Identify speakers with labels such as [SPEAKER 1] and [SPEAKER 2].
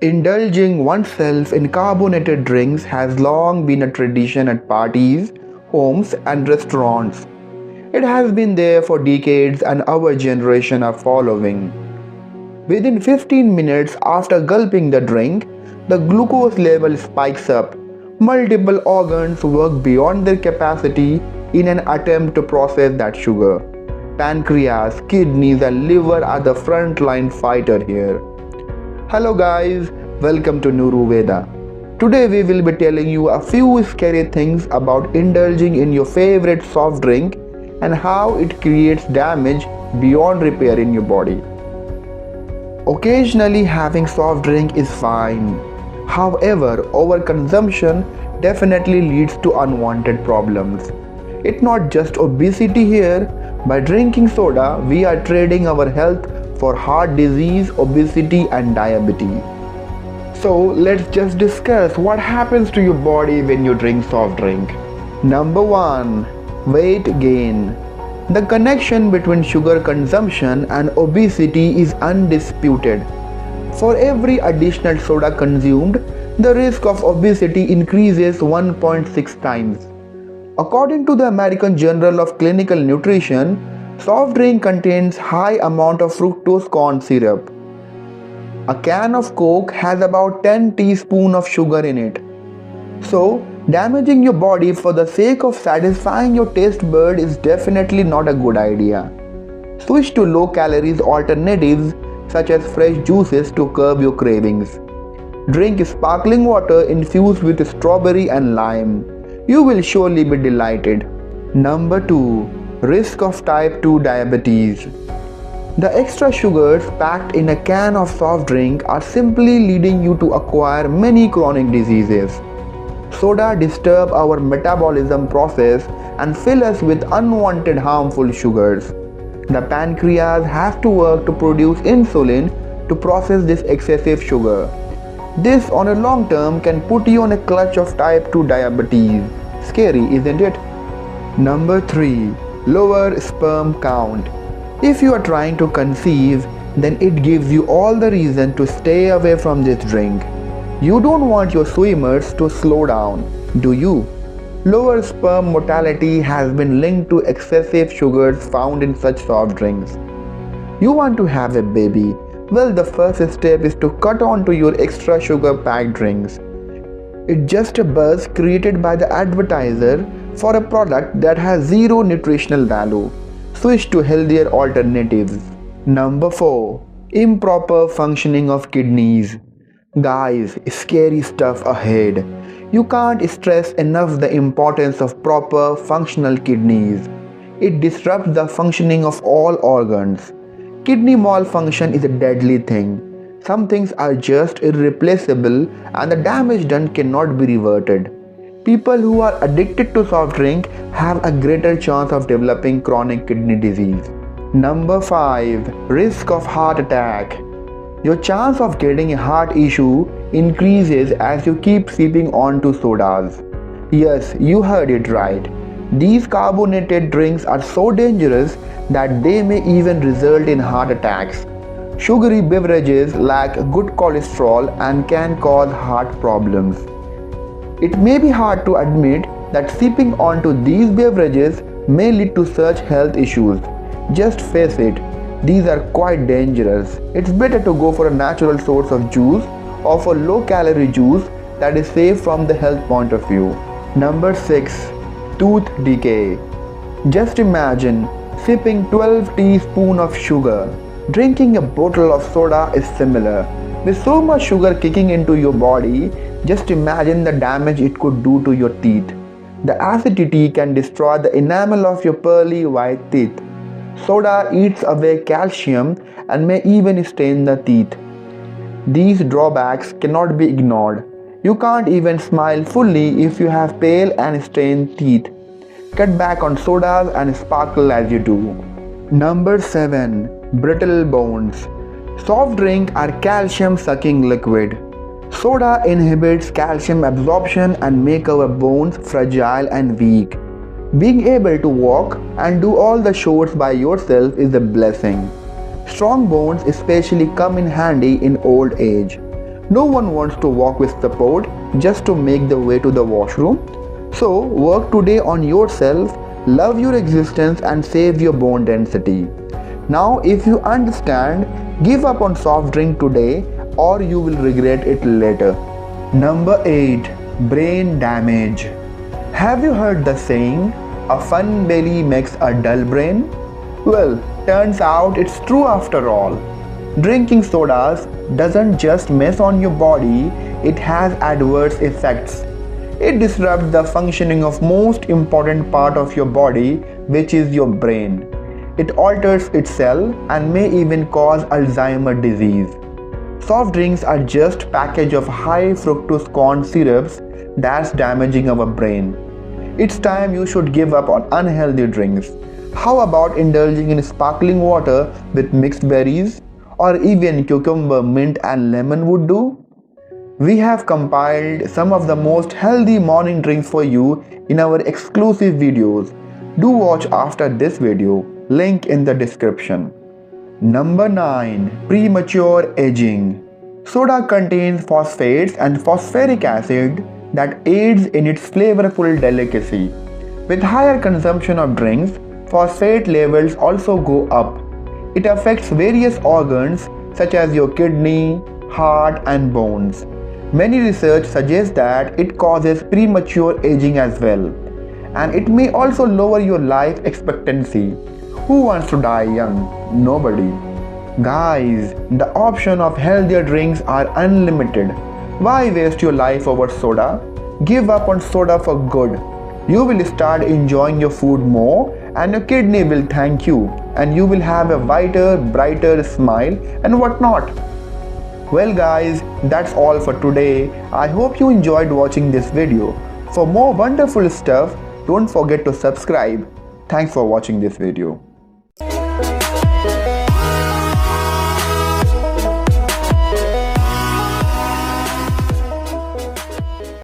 [SPEAKER 1] Indulging oneself in carbonated drinks has long been a tradition at parties, homes, and restaurants. It has been there for decades, and our generation are following. Within 15 minutes after gulping the drink, the glucose level spikes up. Multiple organs work beyond their capacity in an attempt to process that sugar. Pancreas, kidneys, and liver are the frontline fighter here. Hello guys, welcome to Nuruveda. Today we will be telling you a few scary things about indulging in your favorite soft drink and how it creates damage beyond repair in your body. Occasionally having soft drink is fine. However, overconsumption definitely leads to unwanted problems. It's not just obesity here. By drinking soda, we are trading our health for heart disease, obesity, and diabetes. So let's just discuss what happens to your body when you drink soft drink. Number 1. Weight gain. The connection between sugar consumption and obesity is undisputed. For every additional soda consumed, the risk of obesity increases 1.6 times. According to the American Journal of Clinical Nutrition, soft drink contains high amount of fructose corn syrup. A can of Coke has about 10 teaspoons of sugar in it. So, damaging your body for the sake of satisfying your taste bud is definitely not a good idea. Switch to low calories alternatives such as fresh juices to curb your cravings. Drink sparkling water infused with strawberry and lime. You will surely be delighted. Number 2. Risk of type 2 diabetes. The extra sugars packed in a can of soft drink are simply leading you to acquire many chronic diseases. Soda disturb our metabolism process and fill us with unwanted harmful sugars. The pancreas has to work to produce insulin to process this excessive sugar. This on a long term can put you on a clutch of type 2 diabetes. Scary, isn't it? Number 3. Lower sperm count. If you are trying to conceive, then it gives you all the reason to stay away from this drink. You don't want your swimmers to slow down, do you? Lower sperm mortality has been linked to excessive sugars found in such soft drinks. You want to have a baby? Well, the first step is to cut on to your extra sugar packed drinks. It's just a buzz created by the advertiser for a product that has zero nutritional value. Switch to healthier alternatives. Number 4. Improper functioning of kidneys. Guys, scary stuff ahead. You can't stress enough the importance of proper functional kidneys. It disrupts the functioning of all organs. Kidney malfunction is a deadly thing. Some things are just irreplaceable and the damage done cannot be reverted. People who are addicted to soft drink have a greater chance of developing chronic kidney disease. Number 5. Risk of heart attack. Your chance of getting a heart issue increases as you keep sipping on to sodas. Yes, you heard it right. These carbonated drinks are so dangerous that they may even result in heart attacks. Sugary beverages lack good cholesterol and can cause heart problems. It may be hard to admit that sipping onto these beverages may lead to such health issues. Just face it, these are quite dangerous. It's better to go for a natural source of juice or for low-calorie juice that is safe from the health point of view. Number 6. Tooth decay. Just imagine sipping 12 teaspoons of sugar. Drinking a bottle of soda is similar. With so much sugar kicking into your body, just imagine the damage it could do to your teeth. The acidity can destroy the enamel of your pearly white teeth. Soda eats away calcium and may even stain the teeth. These drawbacks cannot be ignored. You can't even smile fully if you have pale and stained teeth. Cut back on sodas and sparkle as you do. Number 7. Brittle bones. Soft drinks are calcium-sucking liquid. Soda inhibits calcium absorption and make our bones fragile and weak. Being able to walk and do all the chores by yourself is a blessing. Strong bones especially come in handy in old age. No one wants to walk with support just to make the way to the washroom. So work today on yourself, love your existence and save your bone density. Now if you understand, give up on soft drink today or you will regret it later. Number 8. Brain damage. Have you heard the saying, a fun belly makes a dull brain? Well, turns out it's true after all. Drinking sodas doesn't just mess on your body, it has adverse effects. It disrupts the functioning of most important part of your body, which is your brain. It alters its cell and may even cause Alzheimer's disease. Soft drinks are just package of high fructose corn syrups that's damaging our brain. It's time you should give up on unhealthy drinks. How about indulging in sparkling water with mixed berries? Or even cucumber, mint and lemon would do? We have compiled some of the most healthy morning drinks for you in our exclusive videos. Do watch after this video, link in the description. Number 9. Premature aging. Soda contains phosphates and phosphoric acid that aids in its flavorful delicacy. With higher consumption of drinks, phosphate levels also go up. It affects various organs such as your kidney, heart and bones. Many research suggests that it causes premature aging as well. And it may also lower your life expectancy. Who wants to die young? Nobody. Guys, the option of healthier drinks are unlimited. Why waste your life over soda? Give up on soda for good. You will start enjoying your food more and your kidney will thank you and you will have a whiter, brighter smile and whatnot. Well guys, that's all for today. I hope you enjoyed watching this video. For more wonderful stuff, don't forget to subscribe. Thanks for watching this video.